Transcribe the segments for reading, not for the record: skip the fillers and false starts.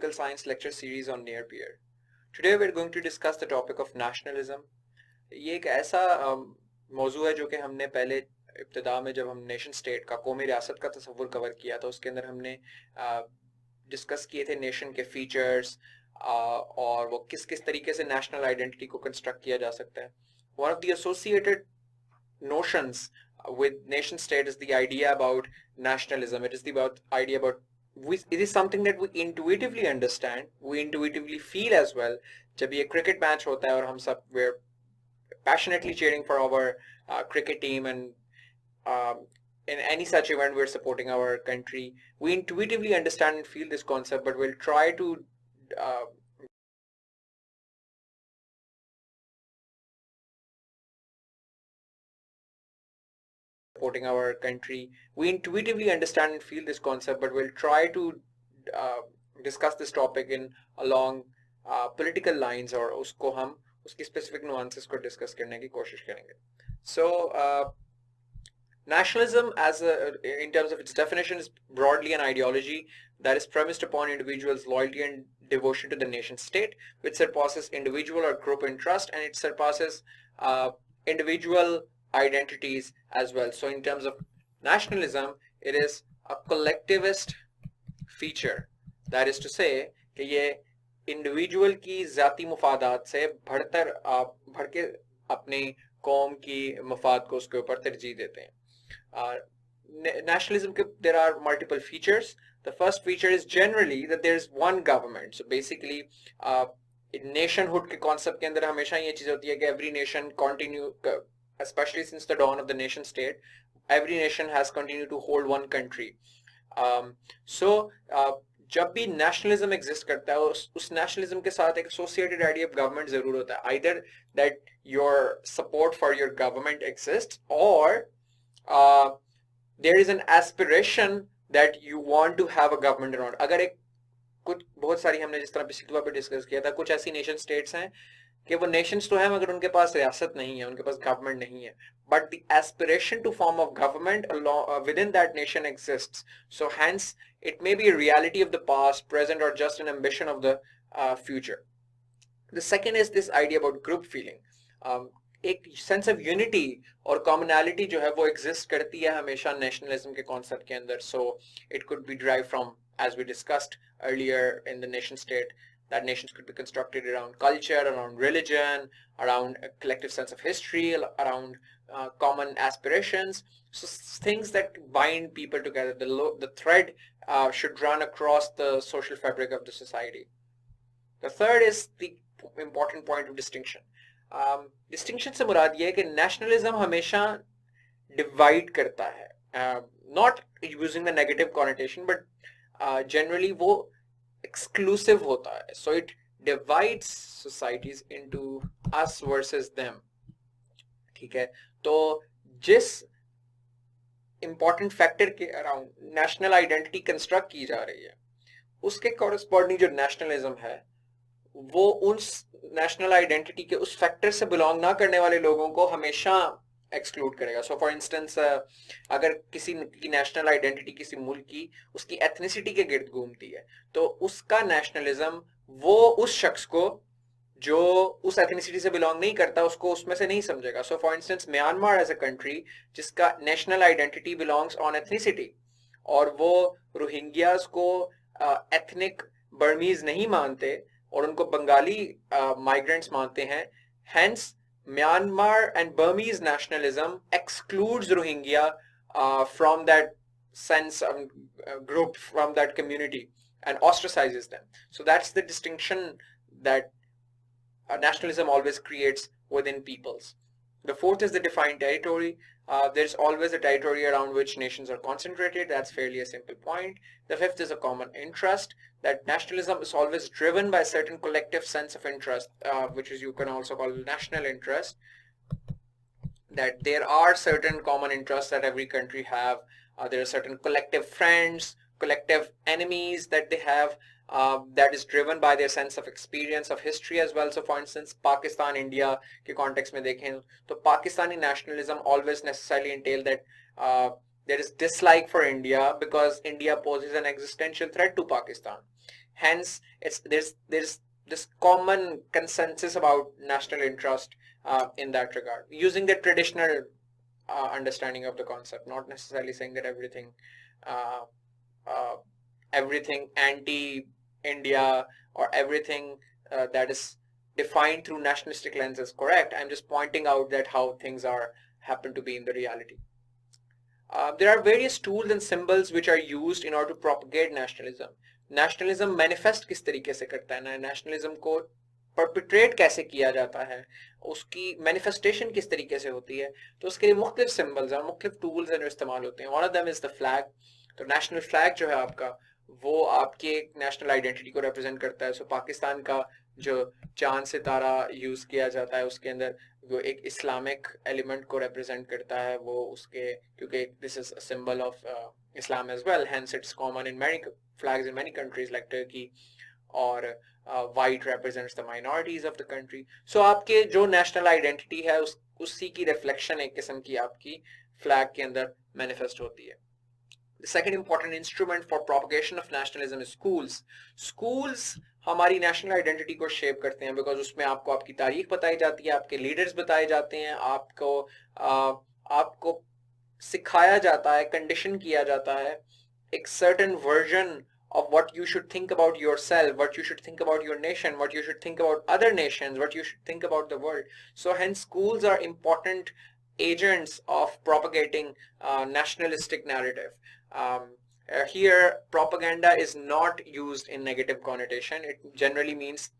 Political Science lecture series on Near Peer. Today we're going to discuss the topic of nationalism. ये एक ऐसा मौजू है जो कि हमने पहले इब्तिदा में जब हम नेशन स्टेट का कौमी रियासत का तस्वुर कवर किया था उसके अंदर हमने डिस्कस किए थे नेशन के फीचर्स और वो किस किस तरीके से नेशनल आइडेंटिटी को कंस्ट्रक्ट किया जा सकता है. One of the associated notions with nation state is the idea about nationalism. It is the idea about it is something that we intuitively understand, we intuitively feel as well. जब ये cricket match होता है और हम सब we're passionately cheering for our cricket team, and in any such event we're supporting our country, we intuitively understand and feel this concept, but we'll try to supporting our country. We intuitively understand and feel this concept, but we'll try to discuss this topic in along political lines, और उसको हम उसकी specific nuances को discuss करने की कोशिश करेंगे. So nationalism in terms of its definition is broadly an ideology that is premised upon individuals' loyalty and devotion to the nation state, which surpasses individual or group interest, and it surpasses individual identities as well. So in terms of nationalism, it is a collectivist feature. That is to say कि ये individual की ज़ाती मुफादात से बढ़ के अपनी कौम की मफाद को उसके ऊपर तरजीह देते हैं. Nationalism, there are multiple features. The first feature is generally that there is one government. So basically nationhood के concept के अंदर हमेशा ये चीज़ होती है कि every nation continue, especially since the dawn of the nation state, every nation has continued to hold one country. जब भी nationalism exist करता है उस nationalism के साथ एक associated idea of government जरूर होता है. Either that your support for your government exists, or there is an aspiration that you want to have a government around. अगर एक कुछ बहुत सारी हमने जिस तरह पिछली बार पे डिस्कस किया था, कुछ ऐसी नेशन स्टेट्स हैं कि वो नेशंस तो हैं मगर उनके पास रियासत नहीं है, उनके पास गवर्नमेंट नहीं है, but the aspiration to form of government within that nation exists. So hence it may be a reality of the past, present, or just an ambition of the future. The second is this idea about group feeling. एक sense of unity और commonality जो है वो exist करती है हमेशा nationalism के concept के अंदर. So it could be drive from, as we discussed earlier in the nation state, that nations could be constructed around culture, around religion, around a collective sense of history, around common aspirations. So things that bind people together. The thread should run across the social fabric of the society. The third is the important point of distinction. Distinction से मुराद ये है कि nationalism हमेशा divide करता है, not using the negative connotation, but generally वो exclusive होता है. So it divides societies into us versus them. ठीक है, तो जिस इंपॉर्टेंट फैक्टर के अराउंड नेशनल आइडेंटिटी कंस्ट्रक्ट की जा रही है उसके कॉरेस्पॉन्डिंग जो नेशनलिज्म है वो उस नेशनल आइडेंटिटी के उस फैक्टर से बिलोंग ना करने वाले लोगों को हमेशा एक्सक्लूड करेगा. सो फॉर इंस्टेंस अगर किसी की नेशनल आइडेंटिटी किसी मुल्क की उसकी एथनिसिटी के गिर्द घूमती है तो उसका नेशनलिज्म वो उस शख्स को जो उस एथनिसिटी से बिलोंग नहीं करता उसको उसमें से नहीं समझेगा. So for instance Myanmar as a country जिसका national identity belongs on ethnicity और वो रोहिंग्यास को एथनिक बर्मीज नहीं मानते और उनको बंगाली माइग्रेंट्स मानते हैं, hence Myanmar and Burmese nationalism excludes Rohingya from that sense of group, from that community, and ostracizes them. So that's the distinction that nationalism always creates within peoples. The fourth is the defined territory. There's always a territory around which nations are concentrated. That's fairly a simple point. The fifth is a common interest. That nationalism is always driven by a certain collective sense of interest, which is you can also call national interest. That there are certain common interests that every country have. There are certain collective friends, collective enemies that they have. That is driven by their sense of experience of history as well. So for instance, Pakistan India के context में देखें तो Pakistani nationalism always necessarily entail that there is dislike for India because India poses an existential threat to Pakistan. Hence, there's this common consensus about national interest in that regard, using the traditional understanding of the concept, not necessarily saying that uh, uh, everything anti-India or everything that is defined through nationalistic lens is correct. I'm just pointing out that how things are happen to be in the reality. There are various tools and symbols which are used in order to propagate nationalism. Nationalism manifest किस तरीके से करता है ना, nationalism को परपिट्रेट कैसे किया जाता है, उसकी मैनिफेस्टेशन किस तरीके से होती है, तो उसके लिए मुख्तलिफ सिंबल्स और मुख्तलिफ टूल्स हैं जो इस्तेमाल होते हैं. One of them is the flag. तो नेशनल फ्लैग जो है आपका, वो आपकी एक नेशनल आइडेंटिटी को रिप्रेजेंट करता है. सो पाकिस्तान का जो चांद सितारा यूज किया जाता है उसके अंदर वो एक इस्लामिक एलिमेंट को रिप्रेजेंट करता है, वो उसके, क्योंकि this is a symbol of Islam as well, hence it's common in many flags in many countries like Turkey, और white represents the minorities of the country. So आपके जो नेशनल आइडेंटिटी है उसी की रिफ्लेक्शन एक किस्म की आपकी फ्लैग के अंदर मैनिफेस्ट होती है. The second important instrument for propagation of nationalism is schools. Schools हमारी नेशनल आइडेंटिटी को शेप करते हैं, बिकॉज उसमें आपको आपकी तारीख बताई जाती है, आपके लीडर्स बताए जाते हैं, आपको सिखाया जाता है, कंडीशन किया जाता है एक certain version of what you should think about yourself, what you should think about your nation, what you should think about other nations, what you should think about the world. So hence schools are important agents of propagating nationalistic narrative. Here propaganda is not used in negative connotation. It generally means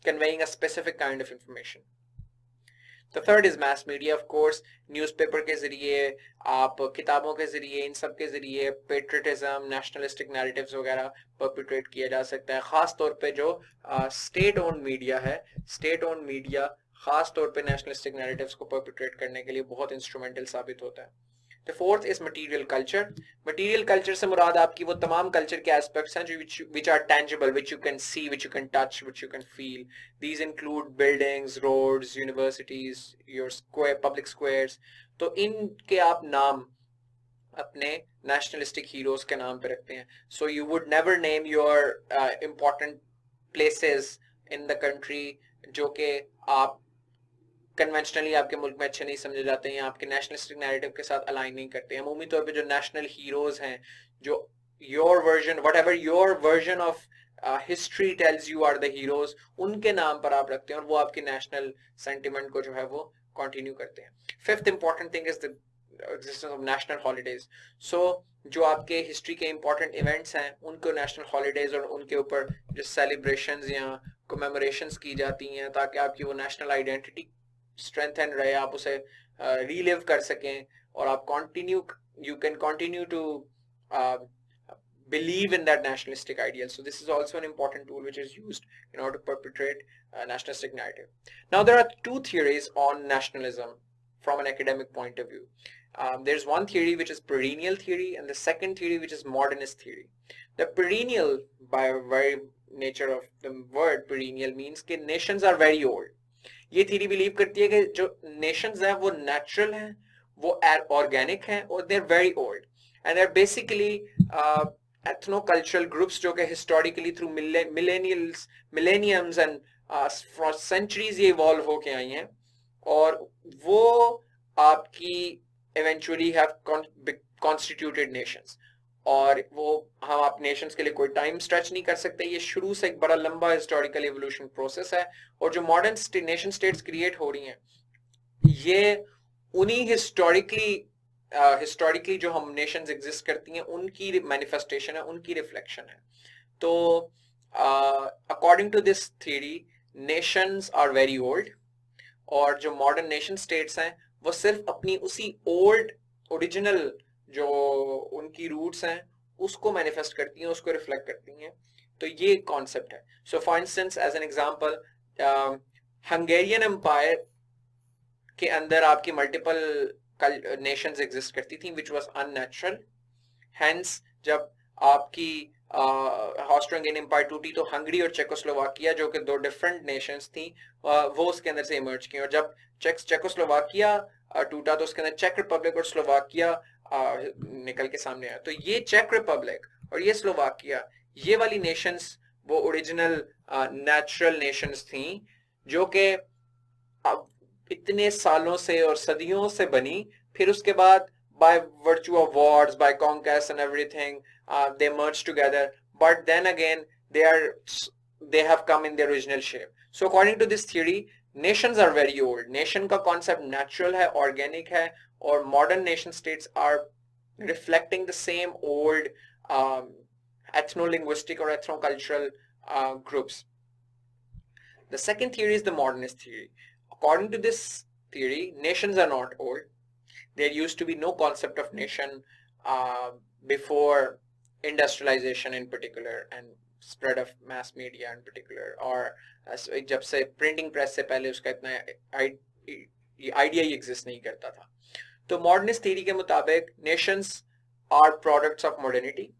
conveying a specific kind of information. The third is mass media, of course. Newspaper के जरिए, आप किताबों के जरिए, इन सब के जरिए patriotism, nationalistic narratives वगैरह परपिट्रेट किया जा सकता है. खास तौर पे जो स्टेट ओन मीडिया है, स्टेट ओन मीडिया खास तौर पे नेशनलिस्टिक नैरेटिव्स को परपिट्रेट करने के लिए बहुत इंस्ट्रूमेंटल साबित होता है. The fourth is material culture. Material culture से मुराद आपकी वो तमाम culture के aspects हैं जो which are tangible, which you can see, which you can touch, which you can feel. These include buildings, roads, universities, your square, public squares. तो इनके आप नाम अपने nationalistic heroes के नाम पे रखते हैं. So you would never name your important places in the country जो कि आप कन्वेंशनली आपके मुल्क में अच्छे नहीं समझे जाते हैं, आपके नेशनलिस्टिक नैरेटिव के साथ अलाइन नहीं करते हैं. अमूमी तौर पे जो नेशनल हीरोज हैं, जो your version, whatever your version of history tells you are the heroes, उनके नाम पर आप रखते हैं और वो आपके नेशनल सेंटिमेंट को जो है वो कंटिन्यू करते हैं. Fifth important thing is the existence of national holidays. So जो आपके हिस्ट्री के इंपॉर्टेंट इवेंट्स हैं उनको नेशनल हॉलीडेज और उनके ऊपर जो सेलिब्रेशंस या कमेमोरेशंस की जाती हैं ताकि आपकी वो नेशनल आइडेंटिटी स्ट्रेंथन रहे, आप उसे रीलिव कर सकें और आप you can continue to believe in that nationalistic ideal. So this is also an important tool which is used in order to perpetrate a nationalistic narrative. Now there are two theories on nationalism from an academic point of view. There's one theory which is perennial theory and the second theory which is modernist theory. The perennial, by very nature of the word perennial, means that nations are very old. ये theory believe करती है कि जो Nations हैं वो natural हैं, वो organic हैं और they are very old and they are basically ethno cultural groups जो कि historically through millenniums and for centuries ये इवॉल्व होके आई हैं और वो आपकी इवेंचुअली हैव कॉन्स्टिट्यूटेड नेशंस. और वो हम आप नेशंस के लिए कोई टाइम स्ट्रेच नहीं कर सकते, ये शुरू से एक बड़ा लंबा हिस्टोरिकल एवोल्यूशन प्रोसेस है. और जो मॉडर्न नेशन स्टेट्स क्रिएट हो रही हैं ये उन्हीं हिस्टोरिकली जो हम नेशंस एग्जिस्ट करती हैं उनकी मैनिफेस्टेशन है, उनकी रिफ्लेक्शन है. तो according to this theory nations are very old और जो मॉडर्न नेशन स्टेट्स हैं वो सिर्फ अपनी उसी ओल्ड ओरिजिनल जो उनकी रूट्स हैं उसको मैनिफेस्ट करती हैं, उसको रिफ्लेक्ट करती हैं. तो ये कॉन्सेप्ट है. So for instance as an example, Hungarian empire के अंदर आपकी मल्टीपल नेशंस एग्जिस्ट करती थी विच वाज अननेचुरल. हेंस जब आपकी ऑस्ट्रो-हंगेरियन एम्पायर टूटी तो हंगरी और चेकोस्लोवाकिया जो कि दो डिफरेंट नेशंस थी वो उसके अंदर से इमर्ज की. और जब चेकोस्लोवाकिया टूटा तो उसके अंदर चेक रिपब्लिक और स्लोवाकिया निकल के सामने आया. तो ये चेक रिपब्लिक और ये स्लोवाकिया ये वाली नेशंस वो ओरिजिनल नेचुरल नेशंस थी जो कि इतने सालों से और सदियों से बनी, फिर उसके बाद by virtue of wars, by conquest and everything, they merged together, but then again they have come in their original shape. So according to this theory, nations are very old. Nation का concept natural है, organic है, और modern nation states are reflecting the same old ethno-linguistic or ethno-cultural groups. The second theory is the modernist theory. According to this theory, nations are not old. There used to be no concept of nation before industrialization in particular and spread of mass media in particular, और जब से printing press से पहले उसका इतना idea ही exist नहीं करता था. तो मॉडर्निस्ट थ्योरी के मुताबिक nations are products of modernity.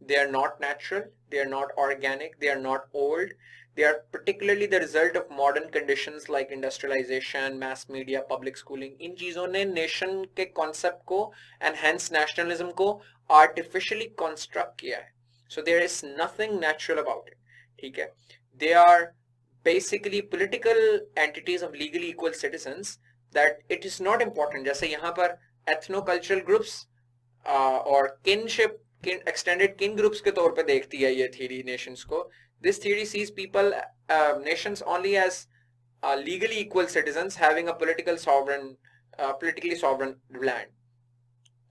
They are not natural, they are not organic, they are not old. They are particularly the result of modern conditions like industrialization, mass media, public schooling. इन चीजों ने nation के concept को and hence nationalism को artificially construct किया है. So there is nothing natural about it. ठीक है? They are basically political entities of legally equal citizens that it is not important. जैसे यहाँ पर ethno-cultural groups और kinship, extended kin groups के तौर पे देखती है ये theory nations को. This theory sees people, nations only as legally equal citizens having a politically sovereign land.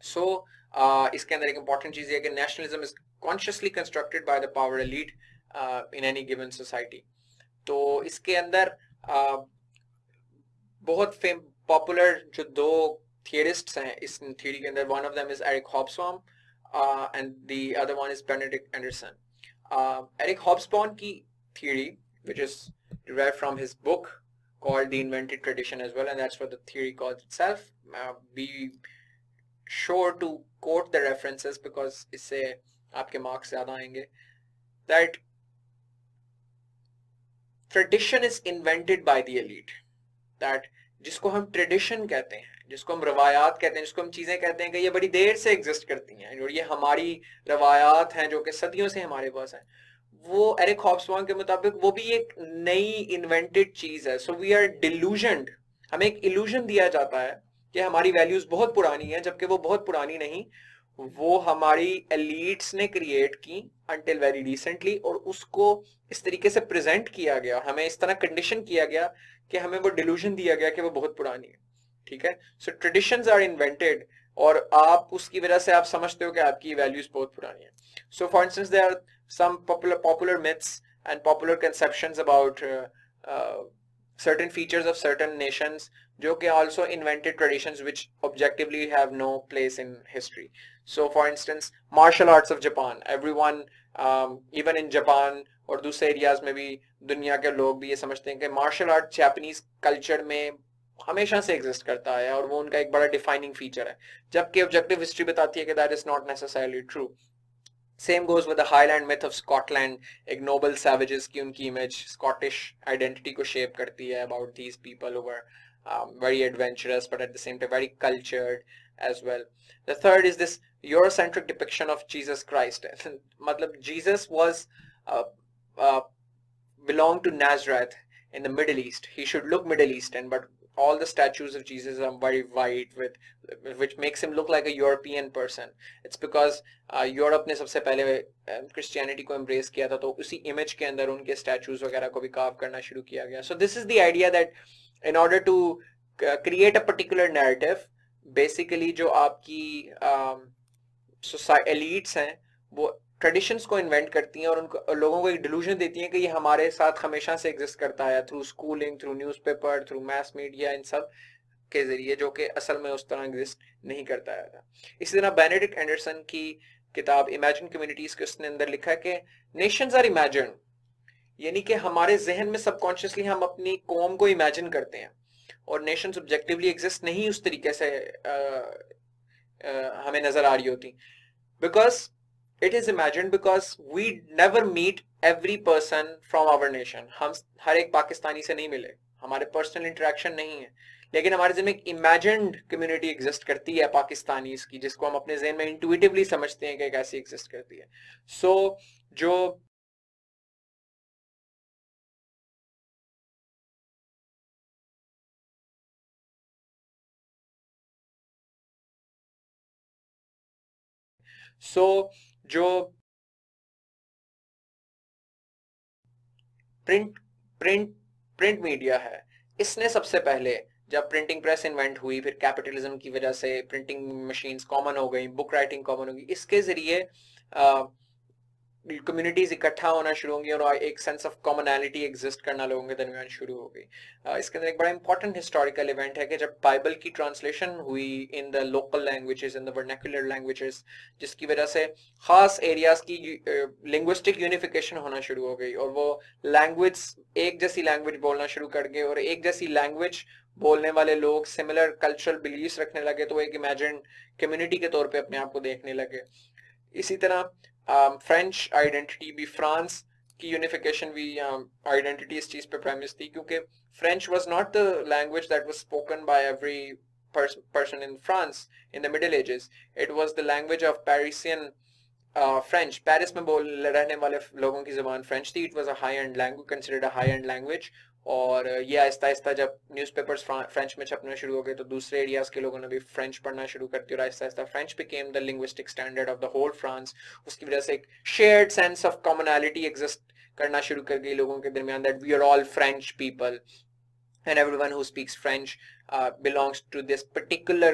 So, इसके अंदर एक important चीज़ है कि nationalism is consciously constructed by the power elite in any given society. तो इसके अंदर बहुत popular जो दो theorists हैं इस theory के अंदर, one of them is Eric Hobsbawm and the other one is Benedict Anderson. Eric Hobsbawm की theory, which is derived from his book called The Invented Tradition as well, and that's what the theory calls itself. Be sure to quote the references because इससे आपके marks ज़्यादा आएंगे. That tradition is invented by the elite. That जिसको हम tradition कहते हैं, जिसको हम रवायात कहते हैं, जिसको हम चीज़ें कहते हैं कि ये बड़ी देर से एग्जिस्ट करती हैं और ये हमारी रवायात हैं जो कि सदियों से हमारे पास हैं, वो एरिक हॉब्सबॉम के मुताबिक वो भी एक नई इन्वेंटेड चीज़ है. So we are delusioned. हमें एक इल्यूजन दिया जाता है कि हमारी वैल्यूज बहुत पुरानी है, जबकि वो बहुत पुरानी नहीं, वो हमारी एलीट्स ने क्रिएट की अंटिल वेरी रिसेंटली, और उसको इस तरीके से प्रेजेंट किया गया, हमें इस तरह कंडीशन किया गया कि हमें वो डिल्यूजन दिया गया कि वो बहुत पुरानी है. ठीक है? सो ट्रेडिशंस आर इन्वेंटेड और आप उसकी वजह से आप समझते हो कि आपकी वैल्यूज बहुत पुरानी है. So for instance there are some popular myths and popular conceptions about certain features of certain nations जो कि also invented traditions which objectively have no place in history. So for instance, martial arts of Japan, everyone even in Japan और दूसरे areas में भी दुनिया के लोग भी ये समझते हैं कि मार्शल आर्ट जापानीज कल्चर में हमेशा से एग्जिस्ट करता है और वो उनका एक बड़ा डिफाइनिंग फीचर है, जबकि ऑब्जेक्टिव हिस्ट्री बताती है कि that is not necessarily true. Same goes with the Highland myth of Scotland, एक noble savages की उनकी image Scottish identity को shape करती है about these people who were very adventurous but at the same time very cultured as well. The third is this Eurocentric depiction of Jesus Christ. मतलब Jesus was belonged to Nazareth in the Middle East. He should look Middle Eastern, but all the statues of Jesus are very white, which makes him look like a European person. It's because Europe ने सबसे पहले Christianity को embrace किया था, तो उसी image के अंदर उनके statues वगैरह को भी carve करना शुरू किया गया. So this is the idea that in order to create a particular narrative, basically जो आपकी elites हैं वो ट्रेडिशंस को इन्वेंट करती हैं और उनको लोगों को एक डिल्यूजन देती हैं कि ये हमारे साथ हमेशा से एग्जिस्ट करता है, through schooling, through newspaper, through mass media, इन सब के जरिए, जो कि असल में उस तरह एग्जिस्ट नहीं करता है. इसी तरह बेनेडिक्ट एंडरसन की किताब इमेजिन कम्युनिटीज के उसने अंदर लिखा है कि नेशंस आर इमेजिन, यानी कि हमारे जहन में सबकॉन्शियसली हम अपनी कौम को इमेजिन करते हैं और नेशंस ऑब्जेक्टिवली एग्जिस्ट नहीं उस तरीके से हमें नजर आ रही होती. Because it is imagined because we never meet every person from our nation. हम हर एक पाकिस्तानी से नहीं मिले, हमारे पर्सनल इंटरेक्शन नहीं है, लेकिन हमारे ज़हन में एक इमेजिन्ड कम्युनिटी एग्जिस्ट करती है पाकिस्तानीज़ की, जिसको हम अपने ज़हन में इंट्यूटिवली समझते हैं कि कैसी एग्जिस्ट करती है. सो जो सो जो प्रिंट प्रिंट प्रिंट मीडिया है, इसने सबसे पहले, जब प्रिंटिंग प्रेस इन्वेंट हुई, फिर कैपिटलिज्म की वजह से प्रिंटिंग मशीन्स कॉमन हो गई, बुक राइटिंग कॉमन हो गई, इसके जरिए कम्युनिटीज इकट्ठा होना शुरू होंगी और एक सेंस ऑफ कॉमनैलिटी एग्जिस्ट करना लोगों के दरमियान शुरू हो गई. इसके अंदर एक बड़ा इंपॉर्टेंट हिस्टोरिकल इवेंट है कि जब बाइबल की ट्रांसलेशन हुई in the local languages, in the vernacular languages, जिसकी वजह से खास एरियाज की लिंग्विस्टिक यूनिफिकेशन होना शुरू हो गई और वो लैंग्वेज, एक जैसी लैंग्वेज बोलना शुरू कर गए और एक जैसी लैंग्वेज बोलने वाले लोग सिमिलर कल्चरल बिलीव्स रखने लगे, तो वो एक इमेजिन कम्युनिटी के तौर पे अपने आप को देखने लगे. इसी तरह फ्रेंच आइडेंटिटी भी, फ्रांस की यूनिफिकेशन भी आइडेंटिटी इस चीज पे प्रेमिस थी, क्योंकि French was not the language that was spoken by every person in France in the Middle Ages. It was the language of Parisian French. Paris में रहने वाले लोगों की ज़बान फ्रेंच थी. It was a high and language, considered a high and language. और ये आहिस्ता आहिस्ता जब न्यूज़पेपर्स फ्रेंच में छपने शुरू हो गए तो दूसरे एरियाज के लोगों ने भी फ्रेंच पढ़ना शुरू कर दिया और आहिस्ता आहिस्ता French became the linguistic standard of the whole France. उसकी वजह से एक shared sense of commonality exist करना शुरू कर गई लोगों के दरमियान, that we are all French people and everyone who speaks French belongs to this particular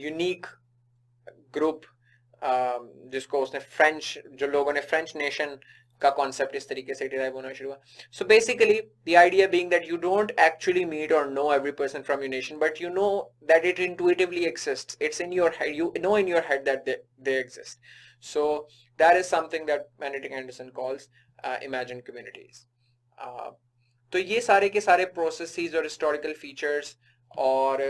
unique group, जिसको उसने फ्रेंच, जो लोगों ने फ्रेंच नेशन का कॉन्सेप्ट इस तरीके से डिराइव होना शुरू हुआ. So basically the idea being that you don't actually meet और know every person from your nation, but you know that it intuitively exists. It's in your head. You know in your head that they exist. So that is something that Benedict Anderson calls imagined communities. तो ये सारे के सारे processes और historical features और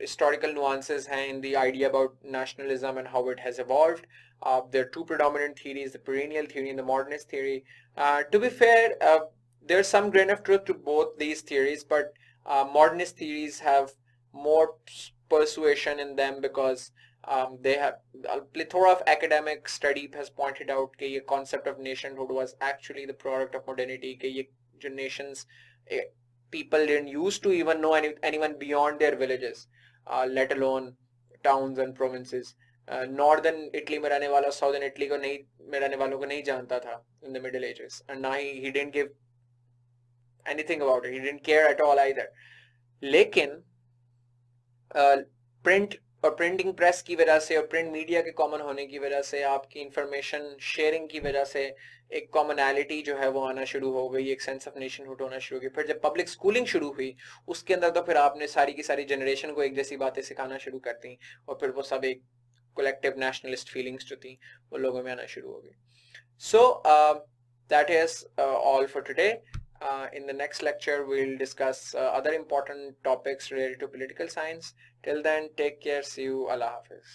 historical nuances हैं in the idea about nationalism and how it has evolved. There are two predominant theories, the perennial theory and the modernist theory. To be fair, there's some grain of truth to both these theories, but modernist theories have more persuasion in them because they have a plethora of academic study has pointed out that the concept of nationhood was actually the product of modernity. That nations, people didn't used to even know anyone beyond their villages, let alone towns and provinces. Northern Italy में रहने वाला Southern Italy को नहीं, में रहने वालों को नहीं जानता था in the Middle Ages, and ना he didn't give anything about it. He didn't care at all either. लेकिन प्रिंट और प्रिंटिंग प्रेस की वजह से और प्रिंट मीडिया के कॉमन होने की वजह से, आपकी इंफॉर्मेशन शेयरिंग की वजह से एक कॉमनैलिटी जो है वो आना शुरू हो गई, एक सेंस ऑफ नेशनहुड होना शुरू हो गई. फिर जब पब्लिक स्कूलिंग शुरू हुई उसके अंदर तो फिर आपने सारी की सारी जनरेशन को एक जैसी बातें सिखाना शुरू कर दी और फिर वो सब एक कलेक्टिव नेशनलिस्ट फीलिंग्स जो थी वो लोगों में आना शुरू हो गई. So that is all for today. In the next lecture, we'll discuss other important topics related to political science. Till then, take care. See you. Allah Hafiz.